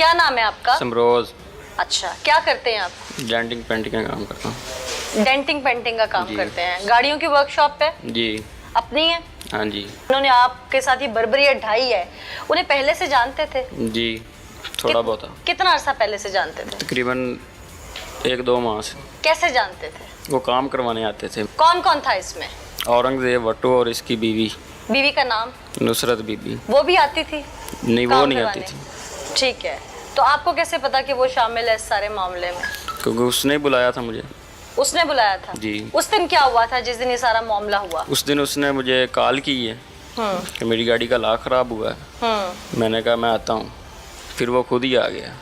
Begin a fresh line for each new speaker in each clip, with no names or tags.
क्या नाम है आपका?
समरोज।
अच्छा, क्या करते हैं आप?
डेंटिंग पेंटिंग का काम करता हूँ।
डेंटिंग पेंटिंग का काम
जी।
करते हैं। गाड़ियों की वर्कशॉप पे
जी।
अपनी है?
हाँ जी।
उन्होंने आपके साथ ये बर्बरी ढाई है, उन्हें पहले से जानते थे?
जी, थोड़ा बहुत।
कितना अरसा पहले से जानते थे?
तकरीबन 1-2 माह से।
कैसे जानते थे?
वो काम करवाने आते थे।
कौन कौन था इसमें?
औरंगजेब भट्टो और इसकी बीवी
बीवी का नाम?
नुसरत बीबी।
वो भी आती थी?
नहीं, वो
काम
नहीं आती
करवाने?
थी
ठीक है, तो आपको कैसे पता कि वो शामिल है इस सारे मामले में?
क्योंकि उसने बुलाया था मुझे।
उसने बुलाया था?
जी।
उस दिन क्या हुआ था जिस दिन ये सारा मामला हुआ?
उस दिन उसने मुझे कॉल की है कि मेरी गाड़ी का लॉक ख़राब हुआ है। मैंने कहा मैं आता हूँ। फिर वो खुद ही आ गया।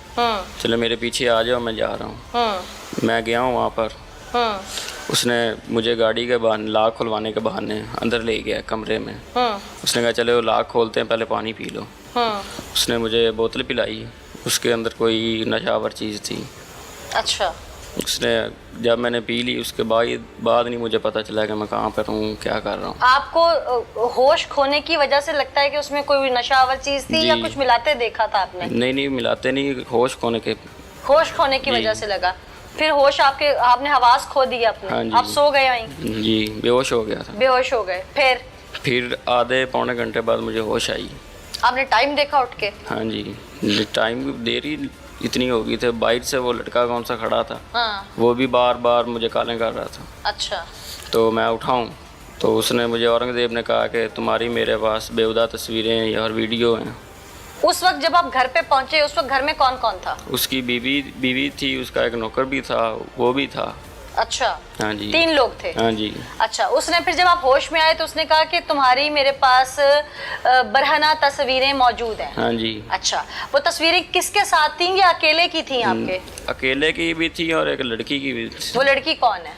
चलो मेरे पीछे आ जाओ, मैं जा रहा हूँ। मैं गया हूँ वहाँ पर। उसने मुझे गाड़ी के बहाने, लॉक खुलवाने के बहाने अंदर ले गया कमरे में। उसने कहा चले वो लॉक खोलते हैं, पहले पानी पी लो। उसने मुझे बोतल पिलाई, उसके अंदर कोई नशावर चीज़ थी।
अच्छा।
उसने जब मैंने पी ली उसके बाद नहीं मुझे पता चला कि मैं कहाँ पर हूँ, क्या कर रहा हूँ।
आपको होश खोने की वजह से लगता है कि उसमें कोई नशावर चीज थी या कुछ मिलाते देखा था आपने?
नहीं, मिलाते नहीं, होश खोने के।
होश खोने की वजह से लगा। फिर होश आपने हवास खो दी अपने?
हाँ जी।
आप सो गए वहीं?
जी, बेहोश हो गया था।
बेहोश हो गए।
फिर आधे पौने घंटे बाद मुझे होश आई।
आपने टाइम देखा उठ के?
हाँ जी, टाइम देरी इतनी हो गई थी। बाइक से वो लड़का कौन सा खड़ा था,
हाँ।
वो भी बार बार मुझे कॉलिंग कर रहा था।
अच्छा।
तो मैं उठाऊं तो उसने मुझे, औरंगजेब ने कहा कि तुम्हारी मेरे पास बेहुदा तस्वीरें और वीडियो हैं।
उस वक्त जब आप घर पे पहुंचे, उस वक्त घर में कौन कौन था?
उसकी बीवी थी, उसका एक नौकर भी था, वो भी था।
अच्छा।
हाँ जी।
3 लोग थे?
हाँ जी।
अच्छा, उसने फिर जब आप होश में आए तो उसने कहा कि तुम्हारी मेरे पास बरहना तस्वीरें मौजूद हैं।
हाँ जी।
अच्छा, वो तस्वीरें किसके साथ थी या अकेले की थी आपके?
अकेले की भी थी और एक लड़की की भी थी।
वो लड़की कौन है?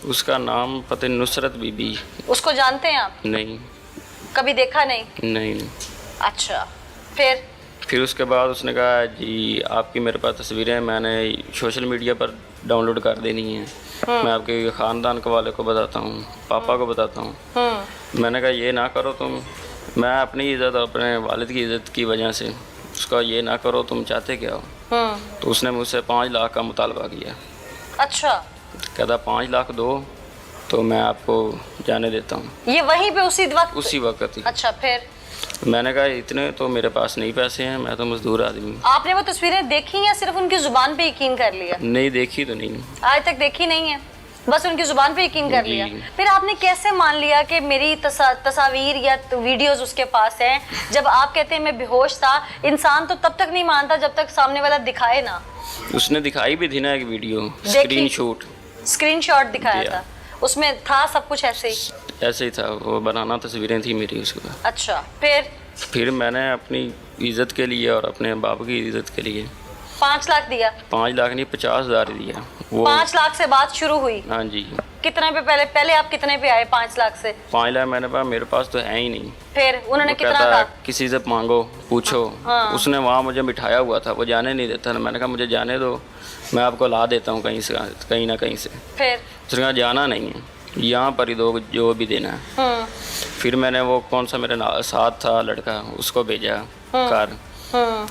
उसका नाम पता नहीं, नुसरत बीबी।
उसको जानते हैं आप?
नहीं।
कभी देखा नहीं?
नहीं।
अच्छा, फिर
उसके बाद उसने कहा जी आपकी मेरे पास तस्वीरें मैंने सोशल मीडिया पर डाउनलोड कर देनी है। मैं आपके ख़ानदान के वाले को बताता हूँ, पापा को बताता हूँ। मैंने कहा ये ना करो तुम, मैं अपनी इज़्ज़त अपने वालिद की इज़्ज़त की वजह से उसका ये ना करो, तुम चाहते क्या हो? तो उसने मुझसे 5 लाख का मुतालबा किया।
अच्छा।
कहता 5 लाख दो तो मैं आपको जाने देता हूँ।
ये वहीं पे उसी वक्त
ही।
अच्छा, फिर?
मैंने कहा इतने तो मेरे पास नहीं पैसे हैं, मैं तो मजदूर आदमी हूँ।
आपने वो तस्वीरें देखी या सिर्फ उनकी जुबान पे यकीन कर लिया?
नहीं देखी तो नहीं।
आज तक देखी नहीं है, बस उनकी जुबान पे यकीन कर लिया। फिर आपने कैसे मान लिया कि मेरी तस्वीर या वीडियोस उसके पास हैं? जब आप कहते हैं मैं बेहोश था, इंसान तो तब तक नहीं मानता जब तक सामने वाला दिखाए ना।
उसने दिखाई भी थी ना एक वीडियो,
स्क्रीनशॉट दिखाया था, उसमें था सब कुछ ऐसे
ही था। वो बनाना तस्वीरें थी मेरी उसके बाद।
अच्छा, फिर
मैंने अपनी इज्जत के लिए और अपने बाप की इज्जत के लिए
5 लाख दिया?
5 लाख नहीं, 50,000 दिया। वो
5 लाख से बात शुरू हुई?
हाँ जी।
कितने पे पहले आप कितने पे आए 5 लाख से?
5 लाख मेरे पास तो है ही नहीं।
फिर उन्होंने कितना कहा? किसी
से मांगो, पूछो।
हाँ।
उसने वहाँ मुझे बिठाया हुआ था, वो जाने नहीं देता। मैंने कहा मुझे जाने दो, मैं आपको ला देता हूँ कहीं ना कहीं से।
फिर उसने
कहा जाना नहीं है, यहाँ पर ही दो जो भी देना है। फिर मैंने वो कौन सा मेरे साथ था लड़का, उसको भेजा कार।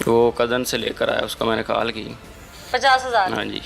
वो कज़न से लेकर आया, उसको मैंने कॉल की।
50,000?
हाँ जी।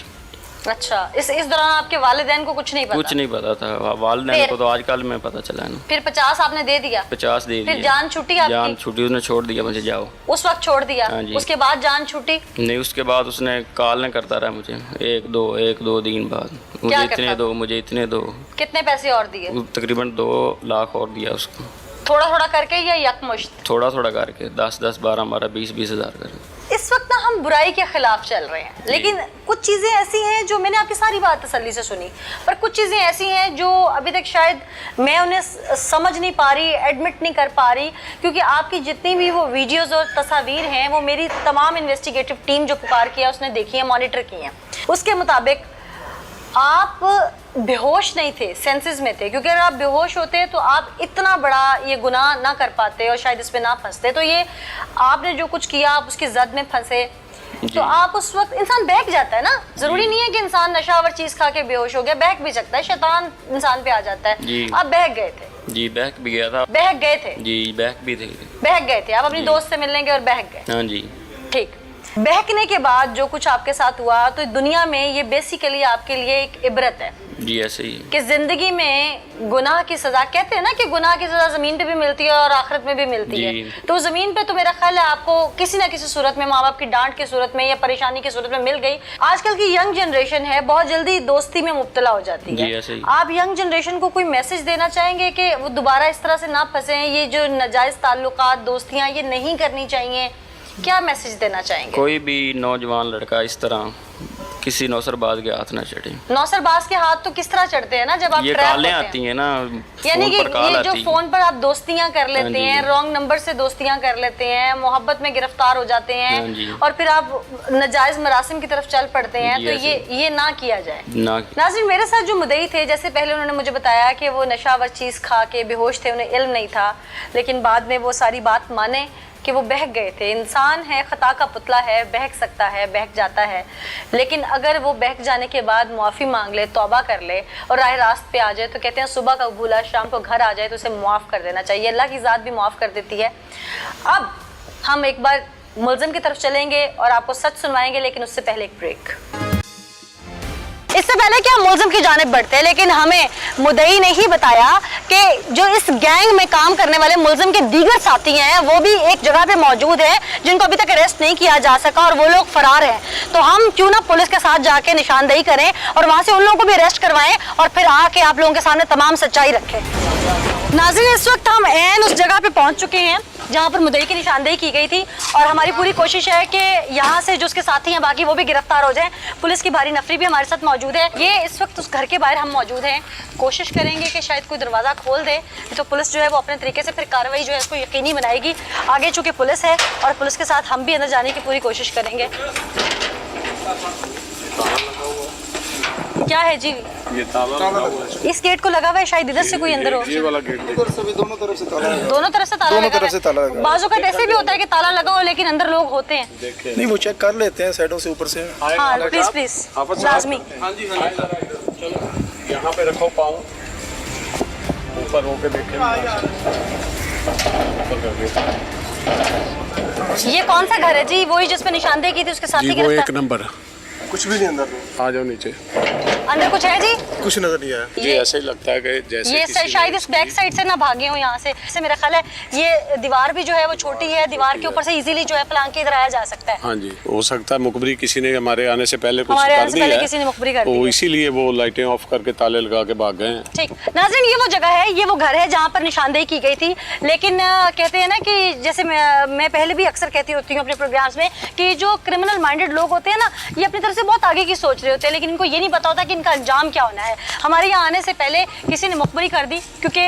अच्छा, इस दौरान आपके वालिदैन को कुछ नहीं पता?
कुछ नहीं पता था, वालिदैन को तो आजकल में पता चला ना।
फिर 50 आपने दे दिया?
50 दे दिया।
फिर जान छुट्टी आपकी?
जान छुट्टी, उसने छोड़ दिया मुझे, जाओ।
उस वक्त छोड़ दिया?
हाँ जी।
उसके बाद जान छुट्टी
नहीं, उसके बाद उसने कॉल करता रहा मुझे, एक दो दिन बाद, मुझे इतने दो।
कितने पैसे और दिए?
तकरीबन 2 लाख और दिया उसको।
थोड़ा थोड़ा करके या यकमुश्त?
थोड़ा थोड़ा करके, 10-10, 12-12, 20-20 हज़ार करके।
इस वक्त ना हम बुराई के खिलाफ चल रहे हैं, लेकिन कुछ चीज़ें ऐसी हैं जो, मैंने आपकी सारी बात तसल्ली से सुनी, पर कुछ चीज़ें ऐसी हैं जो अभी तक शायद मैं उन्हें समझ नहीं पा रही, एडमिट नहीं कर पा रही, क्योंकि आपकी जितनी भी वो वीडियोस और तस्वीर हैं वो मेरी तमाम इन्वेस्टिगेटिव टीम जो पुकार किया उसने देखी है, मॉनिटर की हैं। उसके मुताबिक आप बेहोश नहीं थे, सेंसेस में थे, क्योंकि अगर आप बेहोश होते तो आप इतना बड़ा ये गुनाह ना कर पाते और शायद इस पे ना फंसते। तो ये आपने जो कुछ किया, आप उसकी जद में फंसे, तो आप उस वक्त, इंसान बहक जाता है ना, जरूरी नहीं है कि इंसान नशावर चीज खा के बेहोश हो गया, बहक भी सकता है, शैतान इंसान पे आ जाता है। आप बहक गए थे?
जी, बहक भी गया था।
बहक गए थे?
जी, बहक भी थे।
बहक गए थे, आप अपनी दोस्त से मिलने गए और बहक गए?
हाँ जी।
ठीक, बहकने के बाद जो कुछ आपके साथ हुआ, तो दुनिया में ये बेसिकली आपके लिए एक इबरत है
जी ऐसे ही
कि जिंदगी में गुनाह की सजा, कहते हैं ना कि गुनाह की सजा जमीन पे भी मिलती है और आखिरत में भी मिलती है। तो जमीन पे तो मेरा ख्याल है आपको किसी ना किसी सूरत में, माँ बाप की डांट की सूरत में या परेशानी की सूरत में मिल गई। आजकल की यंग जनरेशन है बहुत जल्दी दोस्ती में मुब्तला हो जाती है।
ऐसे ही।
आप यंग जनरेशन को कोई मैसेज देना चाहेंगे कि वो दोबारा इस तरह से ना फंसे, ये जो नाजायज ताल्लुकात, दोस्तियां ये नहीं करनी चाहिए, क्या मैसेज देना चाहेंगे?
कोई भी नौजवान लड़का इस तरह किसी नौसरबाज के हाथ ना चढ़े।
नौसरबाज के हाथ तो किस तरह चढ़ते हैं ना, जब आप
ये कालें आती हैं ना,
यानी कि ये जो फोन पर आप दोस्तियां कर लेते हैं,
हाँ
रॉन्ग नंबर से दोस्तियां कर लेते हैं, मोहब्बत में गिरफ्तार हो जाते हैं और फिर आप नाजायज मरासिम की तरफ चल पड़ते हैं, तो ये ना किया जाए। नाज़रीन, मेरे साथ जो मुदई थे, जैसे पहले उन्होंने मुझे बताया कि वो नशावर चीज खा के बेहोश थे, उन्हें इल्म नहीं था, लेकिन बाद में वो सारी बात माने कि वो बहक गए थे। इंसान है, खता का पुतला है, बहक सकता है, बहक जाता है, लेकिन अगर वो बहक जाने के बाद मुआफ़ी मांग ले, तौबा कर ले और राह रास्त पे आ जाए, तो कहते हैं सुबह का भूला शाम को घर आ जाए तो उसे मुआफ़ कर देना चाहिए। अल्लाह की ज़ात भी मुआफ़ कर देती है। अब हम एक बार मुल्ज़िम की तरफ चलेंगे और आपको सच सुनवाएंगे, लेकिन उससे पहले एक ब्रेक। इससे पहले कि हम मुल्ज़िम की जानिब बढ़ते हैं, लेकिन हमें मुदई ने ही बताया कि जो इस गैंग में काम करने वाले मुल्ज़िम के दीगर साथी हैं वो भी एक जगह पे मौजूद हैं, जिनको अभी तक अरेस्ट नहीं किया जा सका और वो लोग फरार हैं। तो हम क्यों ना पुलिस के साथ जाके निशानदेही करें और वहां से उन लोगों को भी अरेस्ट करवाएं और फिर आके आप लोगों के सामने तमाम सच्चाई रखें। नाज़रीन, इस वक्त हम ऐन उस जगह पे पहुंच चुके हैं जहां पर मुदई की निशानदेही की गई थी और हमारी पूरी कोशिश है कि यहाँ से जो उसके साथी हैं बाकी वो भी गिरफ्तार हो जाएं। पुलिस की भारी नफरी भी हमारे साथ मौजूद है। ये इस वक्त उस घर के बाहर हम मौजूद हैं, कोशिश करेंगे कि शायद कोई दरवाज़ा खोल दे, तो पुलिस जो है वो अपने तरीके से फिर कार्रवाई जो है उसको यकीनी बनाएगी। आगे चूँकि पुलिस है और पुलिस के साथ हम भी अंदर जाने की पूरी कोशिश करेंगे। क्या है जी?
ये ताला लगा हुआ है।
इस गेट को लगा हुआ है, शायद इधर से कोई अंदर हो।
ये वाला गेट
उधर से भी दोनों तरफ से ताला है।
दोनों तरफ से ताला
दोनों
लगा
तरफ से ताला लगा है।
बाजू का ऐसे भी होता है कि ताला लगा हो लेकिन अंदर लोग होते हैं।
नहीं, वो चेक कर लेते हैं साइडों से, ऊपर से।
हाँ प्लीज प्लीज, लाजमी।
हाँ जी हाँ जी, चलो यहाँ पे रखो पाँव, ऊपर होके देखें।
ये कौन सा घर है जी? वही जिसमें निशानदेही की थी उसके साथी
जी, वो
गिरफ्तार।
एक नंबर।
कुछ भी नहीं अंदर,
आ जाओ नीचे।
अंदर कुछ है जी?
कुछ नजर नहीं आया।
ये ऐसे ही लगता है कि जैसे
ये
किसी
शायद
ने
इस बैक साइड से ना भागे हो यहाँ से मेरा ख्याल है। ये दीवार भी जो है वो छोटी है, दीवार के ऊपर से इजीली जो है फलांग के इधर आया जा सकता है।
हाँ जी, हो सकता है मुखबरी किसी ने हमारे आने से पहले कुछ
हमारे
कर
आने से
दी
पहले
है,
किसी ने मुखबरी कर दी
तो
है।
इसीलिए वो लाइटें ऑफ करके ताले लगा के भाग गए हैं।
ठीक नाज़रीन, ये वो जगह है, ये वो घर है जहाँ पर निशानदेही की गई थी। लेकिन कहते हैं ना कि जैसे मैं पहले भी अक्सर कहती होती हूँ अपने प्रोग्राम्स में कि जो क्रिमिनल माइंडेड लोग होते हैं ना, ये अपनी तरफ से बहुत आगे की सोच रहे होते हैं, लेकिन इनको ये नहीं पता होता कि इनका अंजाम क्या होना है। हमारे यहाँ आने से पहले किसी ने मुखबरी कर दी, क्योंकि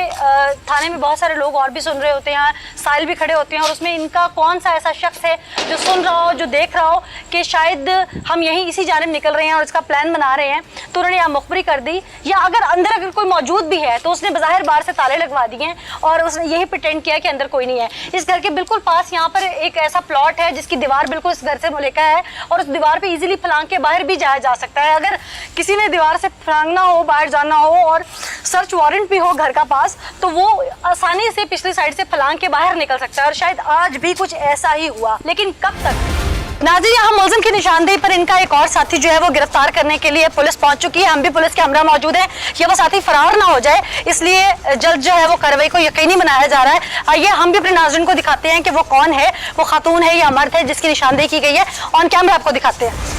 थाने में बहुत सारे लोग और भी सुन रहे होते हैं, साहिल भी खड़े होते हैं और उसमें इनका कौन सा ऐसा शख्स है जो सुन रहा हो, जो देख रहा हो कि शायद हम यहीं इसी जानिब निकल रहे हैं और इसका प्लान बना रहे हैं, तो उन्होंने यहाँ मुखबरी कर दी। या अगर कोई मौजूद भी है तो उसने बज़ाहिर बाहर से ताले लगवा दिए हैं और उसने यही प्रिटेंड किया कि अंदर कोई नहीं है। इस घर के बिल्कुल पास यहाँ पर एक ऐसा प्लॉट है जिसकी दीवार बिल्कुल इस घर से मुलेका है और उस दीवार पर ईजिली फलांग के बाहर भी जाया जा सकता है। अगर किसी ने दीवार से फलांगना हो, बाहर जाना हो और सर्च वारंट भी हो घर का पास, तो वो आसानी से पिछली साइड से फलांग के बाहर निकल सकता है और शायद आज भी कुछ ऐसा ही हुआ, लेकिन कब तक? नाज़रीन, यहाँ मुल्ज़िम की निशानदेही पर इनका एक और साथी जो है वो गिरफ्तार करने के लिए पुलिस पहुंच चुकी है। हम भी पुलिस के हमरा मौजूद है कि वो साथी फरार ना हो जाए, इसलिए जल्द जो है वो कार्रवाई को यकीनी बनाया जा रहा है। आइए हम भी अपने नाज़रीन को दिखाते हैं कि वो कौन है, वो खातून है या मर्द है जिसकी निशानदेही की गई है। ऑन कैमरा आपको दिखाते हैं।